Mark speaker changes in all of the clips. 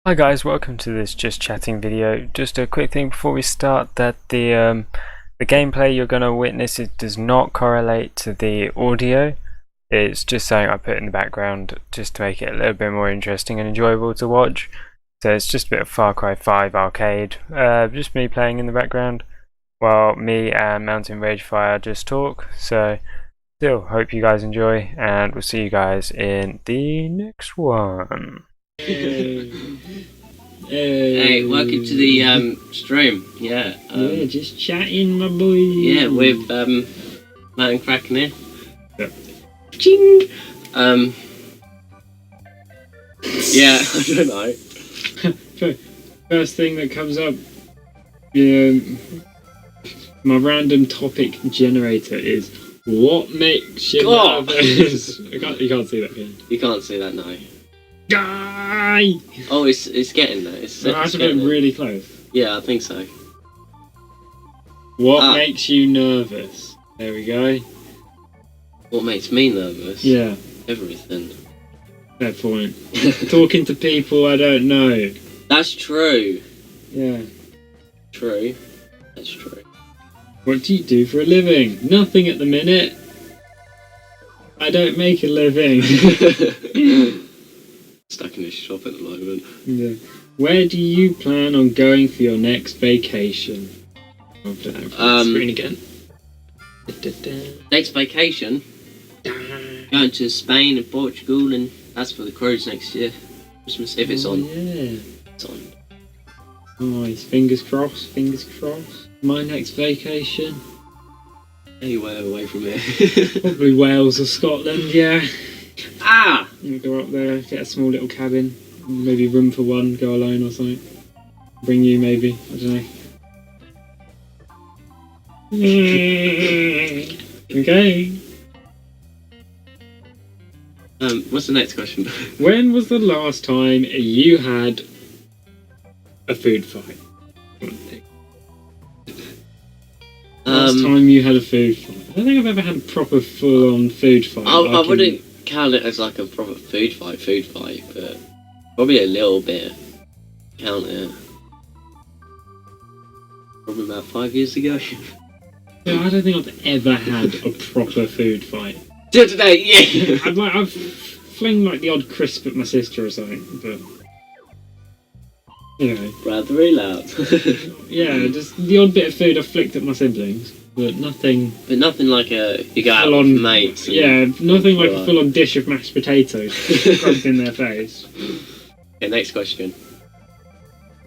Speaker 1: Hi guys, welcome to this just chatting video. Just a quick thing before we start, that the gameplay you're going to witness, it does not correlate to the audio. It's just something I put in the background just to make it a little bit more interesting and enjoyable to watch. So it's just a bit of Far Cry 5 arcade, just me playing in the background while me and Mountain Ragefire just talk. So still hope you guys enjoy, and we'll see you guys in the next one.
Speaker 2: Hey, welcome to the stream. Yeah.
Speaker 3: Yeah, just chatting, my boy.
Speaker 2: Yeah, with Matt and Kraken here.
Speaker 3: Yep.
Speaker 2: Ching. Yeah, I don't know.
Speaker 3: First thing that comes up, my random topic generator is what makes you nervous? You can't see that, can you?
Speaker 2: You can't see that now.
Speaker 3: Guy!
Speaker 2: Oh, it's getting there. It's
Speaker 3: I have to get really close.
Speaker 2: Yeah, I think so.
Speaker 3: What makes you nervous? There we go.
Speaker 2: What makes me nervous?
Speaker 3: Yeah.
Speaker 2: Everything.
Speaker 3: Fair point. Talking to people I don't know.
Speaker 2: That's true.
Speaker 3: Yeah.
Speaker 2: True. That's true.
Speaker 3: What do you do for a living? Nothing at the minute. I don't make a living.
Speaker 2: Stuck in this shop at the moment.
Speaker 3: Yeah. Where do you plan on going for your next vacation? Screen again.
Speaker 2: Next vacation? Going to Spain and Portugal, and that's for the cruise next year. Christmas, if it's on.
Speaker 3: Yeah.
Speaker 2: It's on.
Speaker 3: Nice. Fingers crossed. Fingers crossed. My next vacation.
Speaker 2: Anywhere away from here.
Speaker 3: Probably Wales or Scotland. Yeah.
Speaker 2: Ah!
Speaker 3: We'll go up there, get a small little cabin, maybe room for one, go alone or something. Bring you maybe, I don't know. Okay.
Speaker 2: What's the next question?
Speaker 3: When was the last time you had a food fight? Last time you had a food fight? I don't think I've ever had a proper full-on food fight.
Speaker 2: I wouldn't count it as like a proper food fight, but probably a little bit. Count it. Probably about 5 years ago.
Speaker 3: No, I don't think I've ever had a proper food fight.
Speaker 2: Till today, yeah!
Speaker 3: I've flung like the odd crisp at my sister or something, but... You know.
Speaker 2: Rather very loud.
Speaker 3: Yeah, just the odd bit of food I've flicked at my siblings, but nothing...
Speaker 2: But nothing like you go out with mates.
Speaker 3: Yeah, nothing like a full-on dish of mashed potatoes rubbed in their face.
Speaker 2: Okay, next question.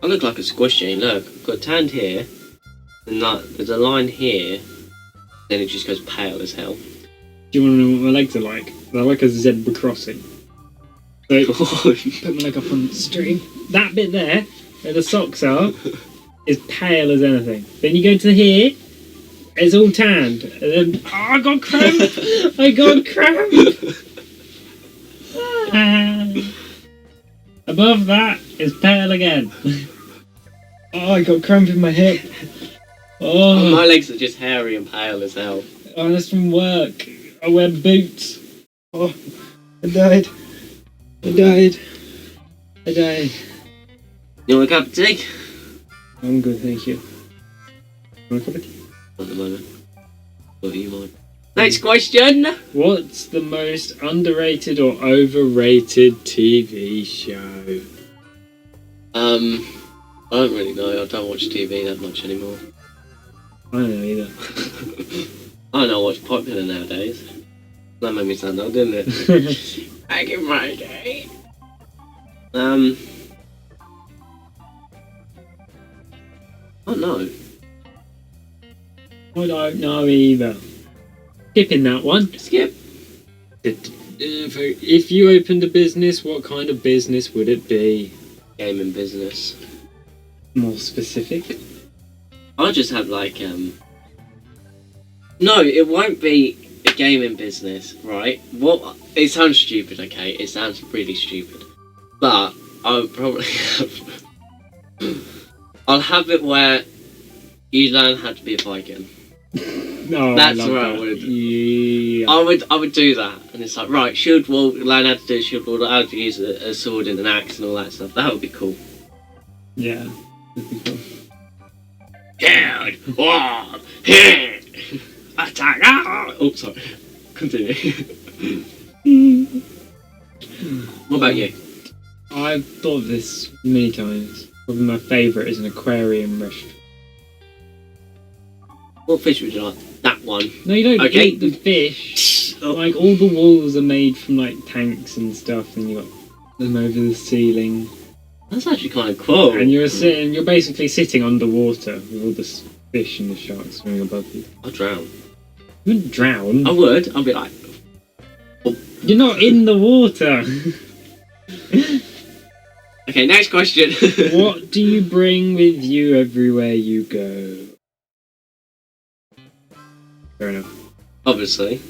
Speaker 2: I look like a squishy, look. I've got tanned here, and there's a line here, then it just goes pale as hell.
Speaker 3: Do you want to know what my legs are like? They're like a zebra crossing. So, put my leg up on the stream. That bit there, where the socks are, is pale as anything. Then you go to here, it's all tanned. And then, I got cramp! I got cramp! Above that is pale again. Oh, I got cramp in my hip. Oh,
Speaker 2: my legs are just hairy and pale as hell.
Speaker 3: Oh, that's from work. I wear boots. Oh, I died. I died.
Speaker 2: You want a cup of tea?
Speaker 3: I'm good, thank you. Want a cup of tea?
Speaker 2: At the moment. What do you mind? Next question!
Speaker 3: What's the most underrated or overrated TV show?
Speaker 2: I don't really know. I don't watch TV that much anymore.
Speaker 3: I don't know either.
Speaker 2: I don't know what's popular nowadays. That made me sound old, didn't it? Back in my day. I don't know.
Speaker 3: I don't know either. Skipping that one.
Speaker 2: Skip.
Speaker 3: If you opened a business, what kind of business would it be?
Speaker 2: Gaming business.
Speaker 3: More specific?
Speaker 2: I'll just have like No, it won't be a gaming business, right? What? It sounds stupid, okay? It sounds really stupid. But I'll probably have... I'll have it where you learn how to be a Viking.
Speaker 3: No,
Speaker 2: That's
Speaker 3: I love
Speaker 2: where I
Speaker 3: that.
Speaker 2: would.
Speaker 3: Yeah,
Speaker 2: I would do that, and it's like, right, shield wall, learn how to do a shield wall, how to use a sword and an axe and all that stuff. That would be cool.
Speaker 3: Yeah. That'd be cool.
Speaker 2: Shield wall, hit, attack. Ah! Oh, sorry. Continue. What about you?
Speaker 3: I've thought of this many times. Probably my favourite is an aquarium restaurant.
Speaker 2: What fish would you like? That one.
Speaker 3: No, you don't
Speaker 2: Okay.
Speaker 3: eat the fish.
Speaker 2: Oh.
Speaker 3: Like, all the walls are made from, like, tanks and stuff, and you got them over the ceiling.
Speaker 2: That's actually kind of cool.
Speaker 3: And you're basically sitting underwater with all the fish and the sharks swimming above you.
Speaker 2: I'll drown.
Speaker 3: You wouldn't drown.
Speaker 2: I would. I'd be like,
Speaker 3: You're not in the water.
Speaker 2: okay, next question.
Speaker 3: What do you bring with you everywhere you go? Fair enough.
Speaker 2: Obviously.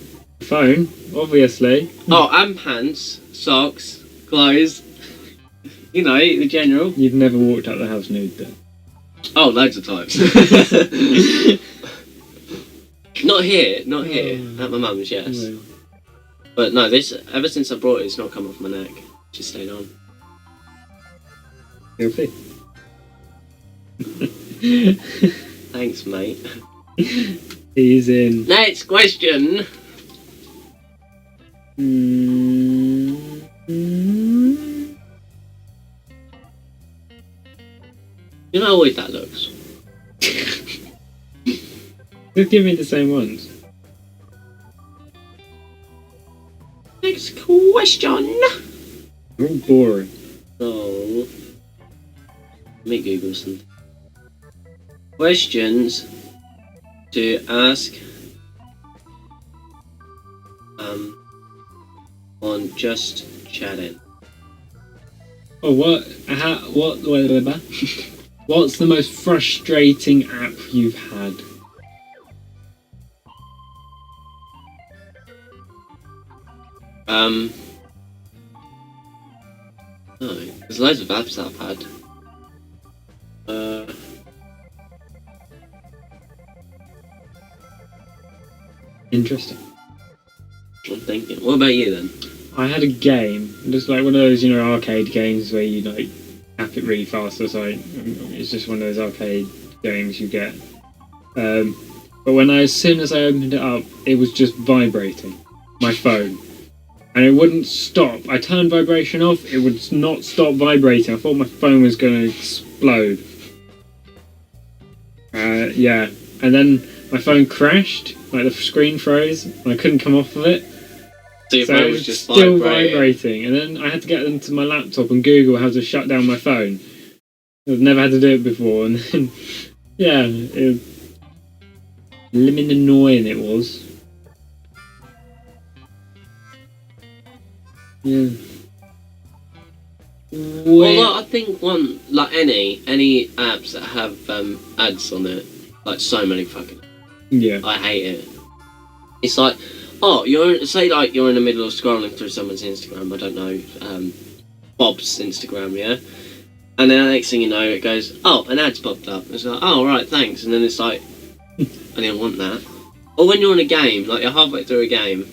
Speaker 3: Phone, obviously.
Speaker 2: Oh, and pants, socks, clothes. You know, the general.
Speaker 3: You've never walked out the house nude, then?
Speaker 2: Oh, loads of times. Not here. At my mum's, yes.
Speaker 3: No.
Speaker 2: But no, this ever since I brought it, it's not come off my neck. Just stayed on.
Speaker 3: Filthy.
Speaker 2: Thanks, mate.
Speaker 3: He's in.
Speaker 2: Next question. You know how weird that looks.
Speaker 3: Just give me the same ones.
Speaker 2: Next question.
Speaker 3: They're all boring.
Speaker 2: Oh. Let me Google something. Questions to ask on Just Chatting.
Speaker 3: Oh, what's the most frustrating app you've had?
Speaker 2: No, there's loads of apps that I've had.
Speaker 3: Interesting.
Speaker 2: I'm thinking. What about you then?
Speaker 3: I had a game, just like one of those, arcade games where you like tap it really fast. It's just one of those arcade games you get. But as soon as I opened it up, it was just vibrating. My phone. And it wouldn't stop. I turned vibration off, it would not stop vibrating. I thought my phone was going to explode. Yeah. And then my phone crashed, like the screen froze, and I couldn't come off of it.
Speaker 2: So your
Speaker 3: So
Speaker 2: phone
Speaker 3: it
Speaker 2: was
Speaker 3: was
Speaker 2: just
Speaker 3: still
Speaker 2: vibrating.
Speaker 3: vibrating. And then I had to get into my laptop and Google how to shut down my phone. I've never had to do it before. And then, yeah, limit annoying it was. Yeah.
Speaker 2: Well, I think any apps that have ads on it, like so many fucking,
Speaker 3: Yeah.
Speaker 2: I hate it. It's like, oh, you're in the middle of scrolling through someone's Instagram, I don't know, Bob's Instagram, yeah? And then the next thing you know, it goes, oh, an ad's popped up. It's like, oh, right, thanks. And then it's like, I didn't want that. Or when you're in a game, like you're halfway through a game,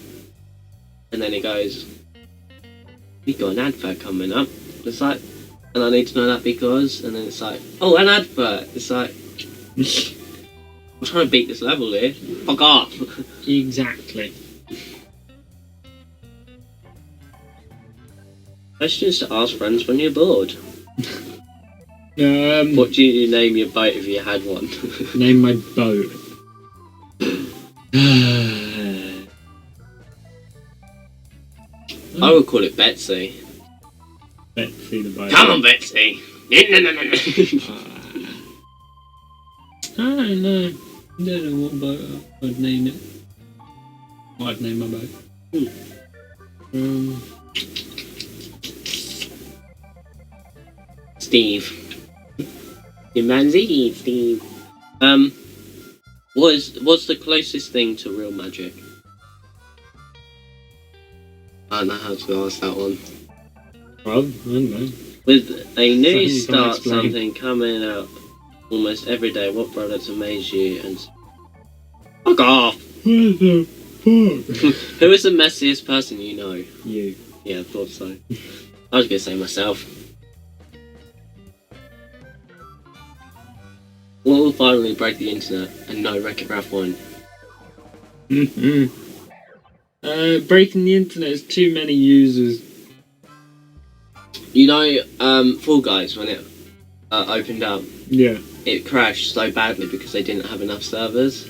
Speaker 2: and then it goes, we got an advert coming up. It's like, and I need to know that because, and then it's like, oh, an advert. It's like, I'm trying to beat this level here. Fuck off.
Speaker 3: Exactly.
Speaker 2: Questions to ask friends when you're bored.
Speaker 3: Um,
Speaker 2: What do you name your boat if you had one?
Speaker 3: Name my boat.
Speaker 2: I would call it Betsy.
Speaker 3: Betsy the boat.
Speaker 2: Come on, Betsy. No.
Speaker 3: I don't know. I don't know what boat I'd name it. What I'd name my boat.
Speaker 2: Steve. Your man's Steve. What's the closest thing to real magic? I don't know how to ask that one.
Speaker 3: Well, I don't know.
Speaker 2: With a new
Speaker 3: Something you can't
Speaker 2: start,
Speaker 3: explain.
Speaker 2: something coming out almost every day, what products amaze you and... Fuck off! Who is the messiest person you know?
Speaker 3: You.
Speaker 2: Yeah, I thought so. I was gonna say myself. What will finally break the internet and no Wreck-It Ralph won't?
Speaker 3: Breaking the internet is too many users.
Speaker 2: You know, Fall Guys, when it opened up,
Speaker 3: Yeah.
Speaker 2: it crashed so badly because they didn't have enough servers.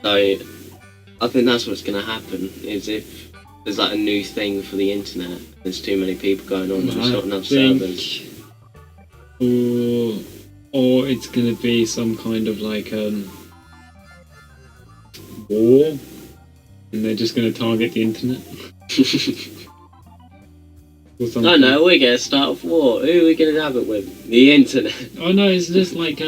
Speaker 2: So, I think that's what's going to happen, is if there's like a new thing for the internet, there's too many people going on, there's not enough servers.
Speaker 3: Or it's gonna be some kind of like war, and they're just gonna target the internet. Or something.
Speaker 2: I know, we're going to start a war. Who are we going to have it with? The internet.
Speaker 3: Oh no, it's just like we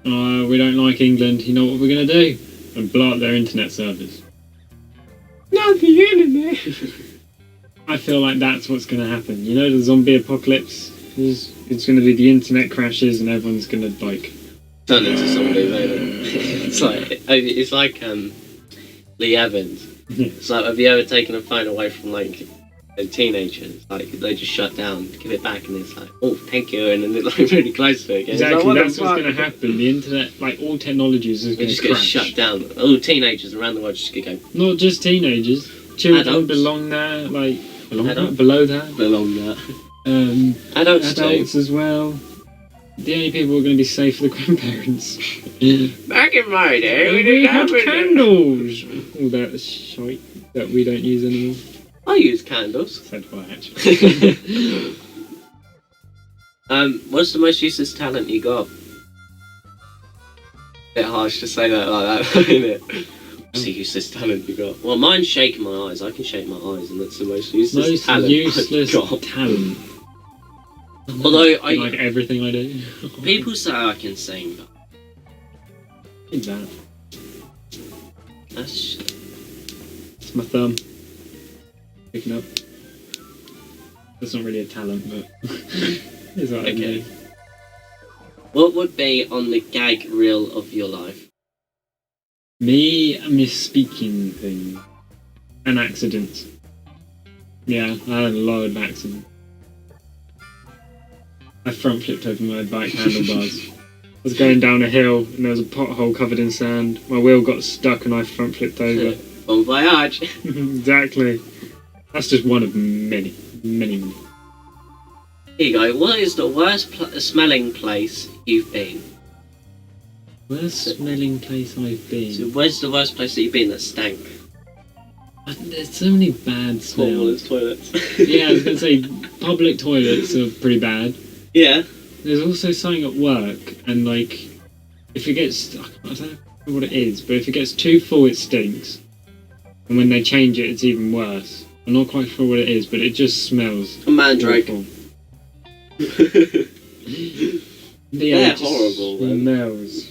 Speaker 3: don't like England. You know what we're gonna do? And blow up their internet servers.
Speaker 2: Not the internet!
Speaker 3: I feel like that's what's gonna happen. You know, the zombie apocalypse. It's gonna be the internet crashes and everyone's gonna like
Speaker 2: Turn into zombies, ain't it? It's like Lee Evans.
Speaker 3: Yeah.
Speaker 2: It's like, have you ever taken a phone away from like a teenager? It's like they just shut down, give it back, and it's like, oh, thank you, and then they're like really close to it again.
Speaker 3: Exactly,
Speaker 2: it's like,
Speaker 3: that's what's gonna happen. The internet, like all technologies, is
Speaker 2: They
Speaker 3: gonna
Speaker 2: just get
Speaker 3: crash.
Speaker 2: shut down. All teenagers around the world just gonna go
Speaker 3: Not just teenagers, children
Speaker 2: Adults.
Speaker 3: belong there, like
Speaker 2: Adults.
Speaker 3: below that.
Speaker 2: belong that.
Speaker 3: Adults
Speaker 2: Adults too.
Speaker 3: as well. The only people who are going to be safe are the grandparents.
Speaker 2: Back in my day, we
Speaker 3: We
Speaker 2: didn't
Speaker 3: have
Speaker 2: have it.
Speaker 3: candles. All that shite that we don't use anymore.
Speaker 2: I use candles.
Speaker 3: Said why actually.
Speaker 2: What's the most useless talent you got? Bit harsh to say that like that, isn't it? What's the useless talent you got? Well, mine's shaking my eyes. I can shake my eyes, and that's the most useless
Speaker 3: Most
Speaker 2: talent
Speaker 3: useless
Speaker 2: I've got.
Speaker 3: talent.
Speaker 2: Although
Speaker 3: Like everything I do.
Speaker 2: people say I can sing, but
Speaker 3: Like that.
Speaker 2: that's
Speaker 3: It's my thumb. Picking up. That's not really a talent, but it's what I
Speaker 2: Okay.
Speaker 3: do.
Speaker 2: what would be on the gag reel of your life?
Speaker 3: Me misspeaking things. And accidents. Yeah, I had a lot of accidents. I front flipped over my bike handlebars. I was going down a hill and there was a pothole covered in sand. My wheel got stuck and I front flipped over.
Speaker 2: Bon voyage.
Speaker 3: Exactly. That's just one of many.
Speaker 2: Here you go. What is the worst smelling place you've been?
Speaker 3: Worst smelling place I've
Speaker 2: So
Speaker 3: been.
Speaker 2: where's the worst place that you've been that stank?
Speaker 3: There's so many bad smells.
Speaker 2: Toilets.
Speaker 3: Yeah, I was going to say public toilets are pretty bad.
Speaker 2: Yeah.
Speaker 3: There's also something at work, and like, if it gets, I don't know what it is, but if it gets too full, it stinks. And when they change it, it's even worse. I'm not quite sure what it is, but it just smells
Speaker 2: A mandrake.
Speaker 3: awful.
Speaker 2: They're
Speaker 3: Yeah, it just
Speaker 2: horrible, man.
Speaker 3: smells.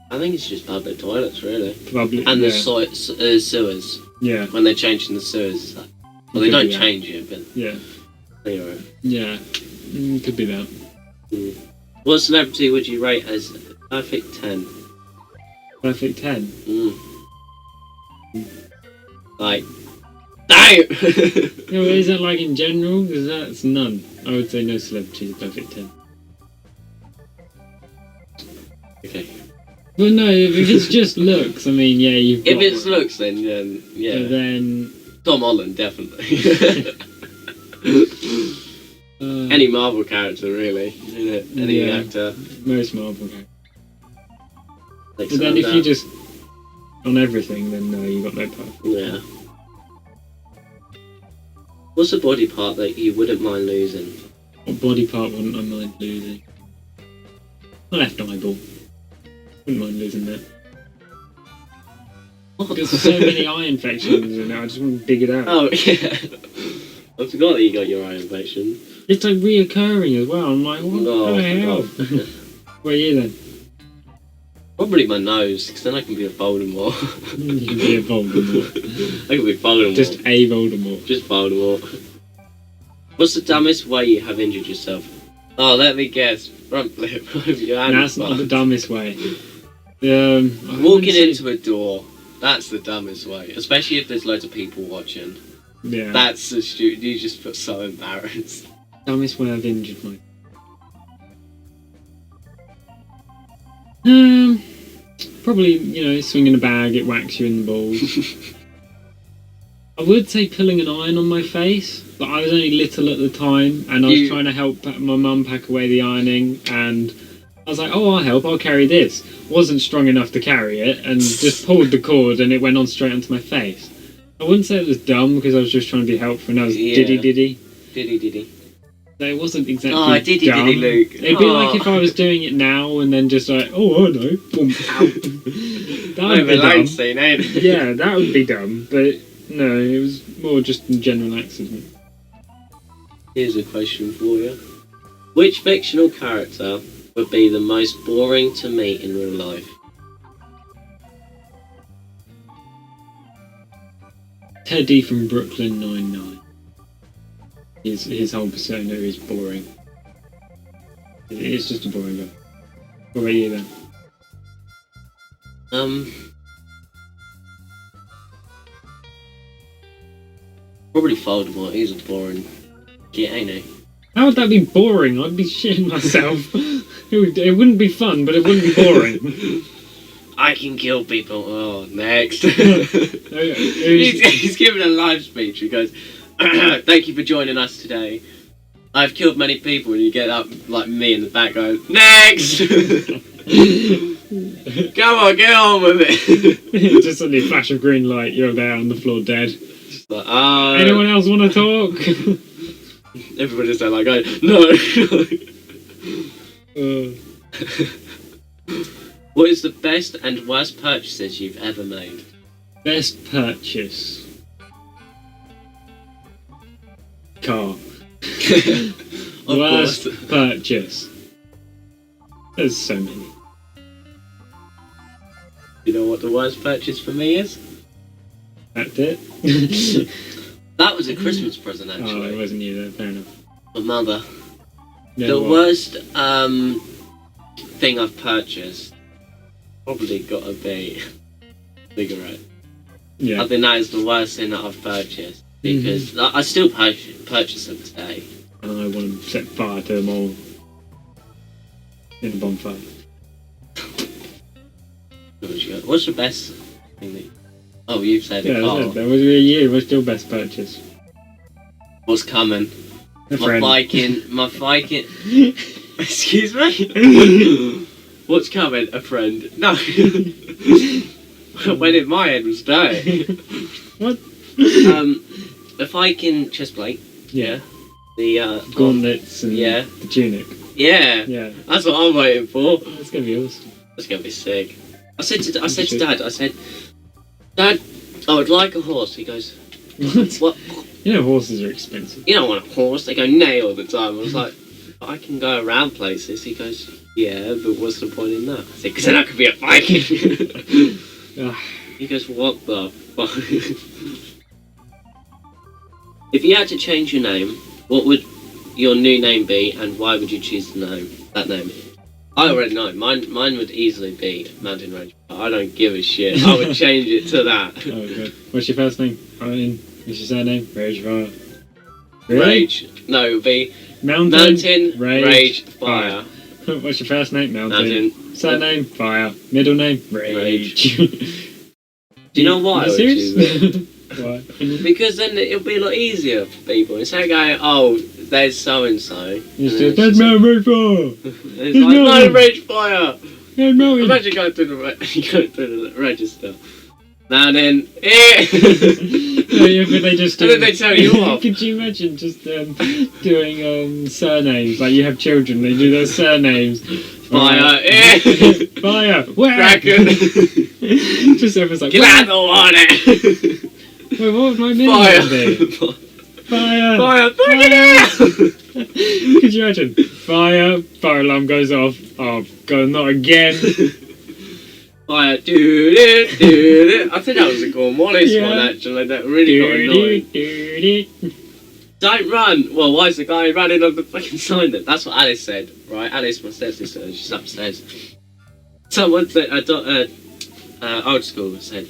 Speaker 2: I think it's just public toilets, really.
Speaker 3: Public,
Speaker 2: And the
Speaker 3: yeah.
Speaker 2: sewers.
Speaker 3: Yeah,
Speaker 2: When they're changing the sewers, it's like, well, they
Speaker 3: Could
Speaker 2: don't
Speaker 3: be that.
Speaker 2: change it, but
Speaker 3: yeah,
Speaker 2: anyway.
Speaker 3: yeah. Could be that.
Speaker 2: What celebrity would you rate as a perfect 10?
Speaker 3: Perfect 10.
Speaker 2: Like, damn!
Speaker 3: Yeah, well, is that like in general? Because that's none. I would say no celebrity is a perfect 10.
Speaker 2: Okay.
Speaker 3: Well, no, if it's just looks, I mean, yeah, you've got
Speaker 2: If it's
Speaker 3: one.
Speaker 2: looks, then
Speaker 3: But
Speaker 2: yeah.
Speaker 3: then
Speaker 2: Tom Holland, definitely.
Speaker 3: uh,
Speaker 2: Any Marvel character, really. Isn't it? Any
Speaker 3: Yeah.
Speaker 2: actor.
Speaker 3: most Marvel characters.
Speaker 2: Like
Speaker 3: But then if you
Speaker 2: Sandar.
Speaker 3: just on everything, then no, you got no perfect.
Speaker 2: Yeah. What's a body part that you wouldn't mind losing?
Speaker 3: What body part wouldn't I mind losing? My left eyeball. Wouldn't mind losing that. There's so many eye infections and I just want to dig it out.
Speaker 2: Oh, yeah. I forgot that you got your eye infection.
Speaker 3: It's like reoccurring as well. I'm like, what
Speaker 2: No,
Speaker 3: the
Speaker 2: I
Speaker 3: hell?
Speaker 2: forgot.
Speaker 3: Where are you then?
Speaker 2: Probably my nose, because then I can be a Voldemort.
Speaker 3: You can be a Voldemort.
Speaker 2: I can be Voldemort.
Speaker 3: Just a Voldemort.
Speaker 2: Just Voldemort. What's the dumbest way you have injured yourself? Oh, let me guess. Front flip. Your hand
Speaker 3: That's not the dumbest way. I
Speaker 2: Walking
Speaker 3: wouldn't say-
Speaker 2: into a door, that's the dumbest way. Especially if there's loads of people watching.
Speaker 3: Yeah.
Speaker 2: That's the stupid. You just feel so embarrassed.
Speaker 3: Dumbest way I've injured my. Probably, swinging a bag, it whacks you in the balls. I would say pulling an iron on my face, but I was only little at the time, and I was trying to help my mum pack away the ironing, and I was like, oh, I'll help, I'll carry this. Wasn't strong enough to carry it, and just pulled the cord, and it went on straight onto my face. I wouldn't say it was dumb, because I was just trying to be helpful, and I was diddy.
Speaker 2: Diddy.
Speaker 3: So it wasn't exactly
Speaker 2: Oh, diddy,
Speaker 3: dumb.
Speaker 2: Luke.
Speaker 3: It'd be like if I was doing it now, and then just like, oh, I know, boom, out. That would be dumb.
Speaker 2: Scene, ain't it?
Speaker 3: Yeah, that would be dumb, but no, it was more just a general accident.
Speaker 2: Here's a question for you. Which fictional character would be the most boring to meet in real life?
Speaker 3: Teddy from Brooklyn Nine-Nine. His whole persona is boring. It's just a boring guy. What about you then?
Speaker 2: Probably Voldemort. He's a boring git, ain't he?
Speaker 3: How would that be boring? I'd be shitting myself. It wouldn't be fun, but it wouldn't be boring.
Speaker 2: I can kill people. Oh, next.
Speaker 3: Who's-
Speaker 2: he's giving a live speech. He goes, "Thank you for joining us today. I've killed many people," and you get up like me in the back going, "Next." Come on, get on with it.
Speaker 3: Just suddenly a flash of green light, you're there on the floor dead.
Speaker 2: Like,
Speaker 3: Anyone else want to talk?
Speaker 2: everybody's there like, no. What is the best and worst purchases you've ever made?
Speaker 3: Best purchase. Car.
Speaker 2: Of
Speaker 3: Worst
Speaker 2: course.
Speaker 3: purchase. There's so many.
Speaker 2: You know what the worst purchase for me is?
Speaker 3: That's it.
Speaker 2: That was a Christmas present,
Speaker 3: Oh, it
Speaker 2: actually.
Speaker 3: wasn't you then, fair enough.
Speaker 2: My mother.
Speaker 3: Yeah,
Speaker 2: The
Speaker 3: what?
Speaker 2: worst thing I've purchased probably gotta be cigarette.
Speaker 3: Yeah.
Speaker 2: I think that is the worst thing that I've purchased because I still purchase them today.
Speaker 3: And I want to set fire to them all. In a bonfire.
Speaker 2: What's the best thing that? Oh, you've said
Speaker 3: Yeah,
Speaker 2: it.
Speaker 3: that's
Speaker 2: Oh,
Speaker 3: it. That was a year. What's your best purchase?
Speaker 2: what's coming?
Speaker 3: A
Speaker 2: My
Speaker 3: friend.
Speaker 2: Viking. Excuse me. What's coming? A friend? No. When in my head was dirty.
Speaker 3: What?
Speaker 2: A Viking chest plate.
Speaker 3: Yeah.
Speaker 2: The
Speaker 3: Gauntlets and
Speaker 2: Yeah.
Speaker 3: the tunic.
Speaker 2: Yeah.
Speaker 3: Yeah.
Speaker 2: That's what I'm waiting for.
Speaker 3: That's gonna be awesome.
Speaker 2: That's gonna be sick. I said to Dad, Dad, I would like a horse. He goes,
Speaker 3: What?
Speaker 2: what?
Speaker 3: You know horses are expensive.
Speaker 2: You don't want a horse. They go neigh all the time. I was like, I can go around places. He goes, yeah, but what's the point in that? I said, because then I could be a Viking.
Speaker 3: Ah,
Speaker 2: He goes, what the fuck? If you had to change your name, what would your new name be, and why would you choose that name? I already know. Mine would easily be Mountain Rage. I don't give a shit. I would change it to that.
Speaker 3: oh god. What's your first name? Ryan. What's your surname? Rage Fire. Really?
Speaker 2: Rage. No, it would be
Speaker 3: Mountain.
Speaker 2: Rage Fire.
Speaker 3: What's your first name? Mountain.
Speaker 2: Mountain.
Speaker 3: Surname? Fire. Middle name?
Speaker 2: Rage.
Speaker 3: Do
Speaker 2: you know why I would choose
Speaker 3: serious? Why?
Speaker 2: Because then it'll be a lot easier for people. Instead of going, oh, there's so and so.
Speaker 3: You said, that's Mountain Rage Fire!
Speaker 2: It's like, no, Rage Fire!
Speaker 3: Yeah, Mountain!
Speaker 2: Imagine going through the register. Now then,
Speaker 3: Yeah, but they just
Speaker 2: And then they tell you off.
Speaker 3: Could you imagine just doing surnames? Like you have children, they do their surnames.
Speaker 2: Fire,
Speaker 3: Fire! Where?
Speaker 2: Dragon,
Speaker 3: Just everyone's like,
Speaker 2: get out of the water!
Speaker 3: wait, what would my middle
Speaker 2: Fire,
Speaker 3: name be? Fire!
Speaker 2: fire, fucking hell!
Speaker 3: Could you imagine? Fire! Fire alarm goes off. Oh god, not again.
Speaker 2: Fire, do. I think that was a Cornwallis
Speaker 3: Yeah.
Speaker 2: one actually. That really got annoying. Don't run! Well, why is the guy running on the fucking sign then? That's what Alice said, right? Alice, my stepsister, she's upstairs. Someone said, old school said,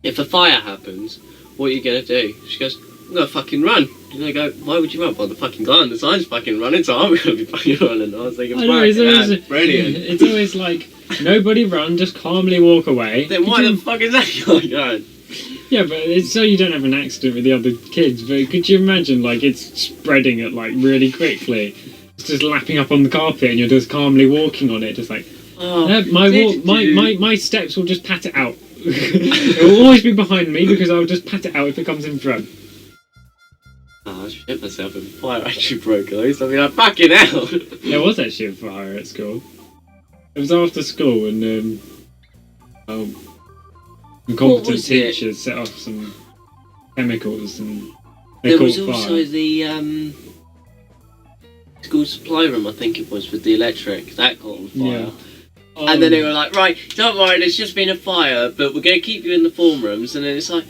Speaker 2: if a fire happens, what are you gonna do? She goes, I'm gonna fucking run. And I go, why would you run? Well, the fucking guy on the side's fucking running, so I'm gonna be fucking running. I was thinking,
Speaker 3: I know, it's always,
Speaker 2: brilliant.
Speaker 3: It's always like, nobody run, just calmly walk away.
Speaker 2: Then why the fuck is that guy going?
Speaker 3: Yeah, but it's so you don't have an accident with the other kids. But could you imagine, like, it's spreading it, like, really quickly? It's just lapping up on the carpet and you're just calmly walking on it, just like, my steps will just pat it out. It will always be behind me because I'll just pat it out if it comes in front.
Speaker 2: Oh, I shit myself if the fire actually broke loose. I mean, I'm fucking out.
Speaker 3: There was actually a fire at school. It was after school and, incompetent teachers set off some chemicals and they
Speaker 2: there
Speaker 3: caught
Speaker 2: was also
Speaker 3: fire.
Speaker 2: the school supply room, I think it was, with the electric. That caught on fire.
Speaker 3: Yeah.
Speaker 2: And then they were like, right, don't worry, there's just been a fire, but we're going to keep you in the form rooms. And then it's like,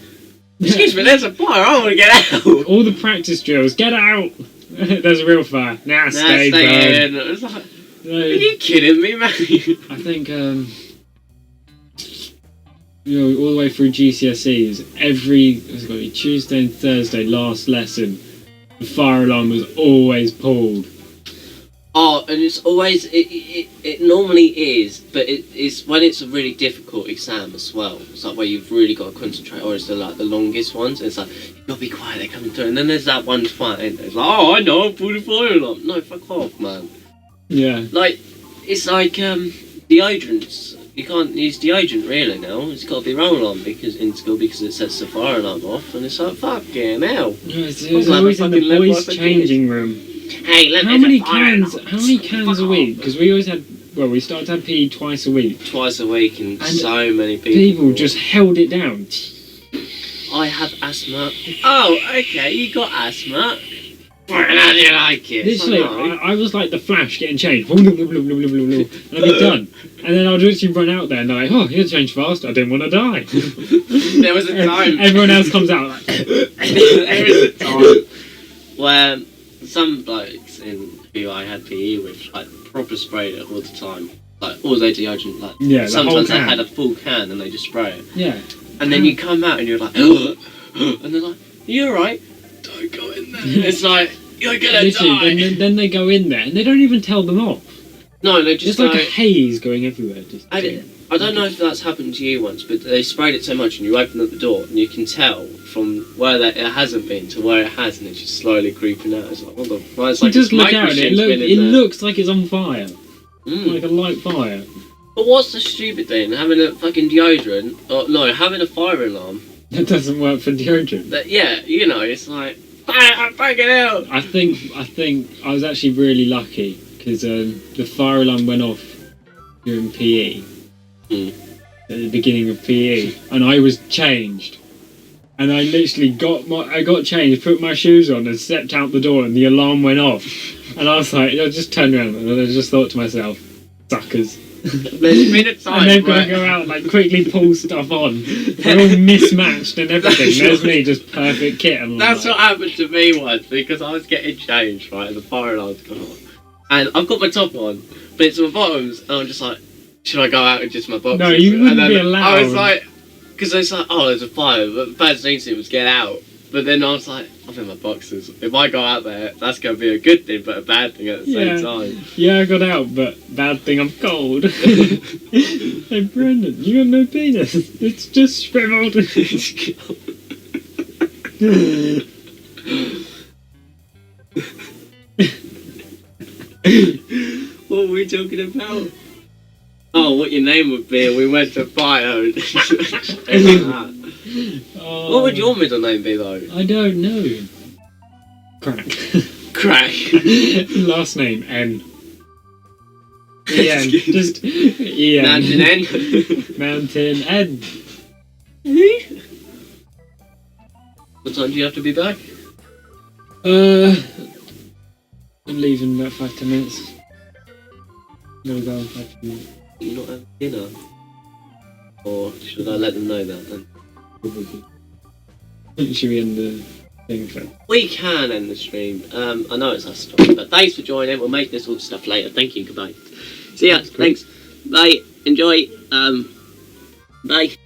Speaker 2: excuse me, there's a fire, I want to get out.
Speaker 3: All the practice drills, get out! There's a real fire. Nah, stay
Speaker 2: in. It's like,
Speaker 3: No,
Speaker 2: are you kidding me, man?
Speaker 3: I think, all the way through GCSEs, it's got to be Tuesday and Thursday, last lesson, the fire alarm was always pulled.
Speaker 2: Oh, and it's always, it normally is, but it's when it's a really difficult exam as well. It's like where you've really got to concentrate, or it's the longest ones. It's like, you've got to be quiet, they're coming through. And then there's that one fire, and it's like, oh, I know, pull the fire alarm. No, fuck off, man.
Speaker 3: Yeah.
Speaker 2: Like, it's like, deodorants. You can't use deodorant really now. It's got to be roll on in school because it sets the fire alarm off, and it's like, fucking hell.
Speaker 3: It's always in the boys' changing room.
Speaker 2: Hey,
Speaker 3: How many cans a week? Because we always had, we started to have PE twice a week.
Speaker 2: Twice a week, and
Speaker 3: And
Speaker 2: so many
Speaker 3: People just held it down.
Speaker 2: I have asthma. Oh, okay, you got asthma. How do you like it?
Speaker 3: Literally, I was like the Flash getting changed. And I'd be done. And then I'd literally run out there and they're like, oh, you changed fast. I didn't want to die.
Speaker 2: There was a time.
Speaker 3: Everyone else comes out like...
Speaker 2: There was a time where some blokes who I had PE with, like, proper sprayed it all the time. Like, all their deodorant, like,
Speaker 3: Yeah,
Speaker 2: sometimes
Speaker 3: the whole
Speaker 2: they
Speaker 3: can.
Speaker 2: had a full can and they just spray it.
Speaker 3: Yeah.
Speaker 2: And then you come out and you're like, and they're like, you alright? Don't go in there. It's like, you're gonna
Speaker 3: Literally,
Speaker 2: die.
Speaker 3: then they go in there and they don't even tell them off.
Speaker 2: No, they
Speaker 3: It's
Speaker 2: just
Speaker 3: like
Speaker 2: go,
Speaker 3: a haze going everywhere.
Speaker 2: I don't know if that's happened to you once, but they sprayed it so much and you open up the door and you can tell from where it hasn't been to where it has, and it's just slowly creeping out. It's like, what the fuck? It's like
Speaker 3: you just
Speaker 2: a
Speaker 3: look
Speaker 2: smoke
Speaker 3: out and
Speaker 2: machine's been in
Speaker 3: it
Speaker 2: there.
Speaker 3: looks like it's on fire.
Speaker 2: Mm.
Speaker 3: Like a light fire.
Speaker 2: But what's the stupid thing? Having a fucking deodorant, or no, having a fire alarm.
Speaker 3: That doesn't work for deodorant.
Speaker 2: That, yeah, you know, it's like, I'm fucking out.
Speaker 3: I think I was actually really lucky because the fire alarm went off during PE. At the beginning of PE, and I was changed. And I literally got changed, put my shoes on, and stepped out the door, and the alarm went off. And I was like, I just turned around and I just thought to myself, suckers.
Speaker 2: There's been a time
Speaker 3: And they've got
Speaker 2: where
Speaker 3: to go out, like, quickly pull stuff on. They're all mismatched and everything. There's me, just perfect kit. And
Speaker 2: that's what happened to me once, because I was getting changed, right, and the fire alarm's gone off. And I've got my top on, but it's my bottoms, and I'm just like, should I go out in just my boxers?
Speaker 3: No, you wouldn't
Speaker 2: and then
Speaker 3: be allowed.
Speaker 2: I was like, because it's like, oh, there's a fire, but the first thing to do was get out. But then I was like, I'm in my boxers. If I go out there, that's going to be a good thing, but a bad thing at the same time.
Speaker 3: Yeah, I got out, but bad thing, I'm cold. Hey, Brendan, you got no penis. It's just shriveled.
Speaker 2: What were we talking about? Oh, what your name would be, and we went to bio. What would your middle name be, though?
Speaker 3: I don't know. Crack.
Speaker 2: Crack.
Speaker 3: Last name, N. Ian. Just Ian.
Speaker 2: Mountain N.
Speaker 3: Mountain N.
Speaker 2: What time do you have to be back?
Speaker 3: I'm leaving in about 5-10 minutes. I'm gonna go in 5-10 minutes.
Speaker 2: You're not having dinner? Or should I let them know that then?
Speaker 3: Probably. Should we end the thing for?
Speaker 2: We can end the stream. I know it's us talking, but thanks for joining. We'll make this all stuff later. Thank you. Goodbye. See ya.
Speaker 3: That's great.
Speaker 2: Thanks. Bye. enjoy. Bye.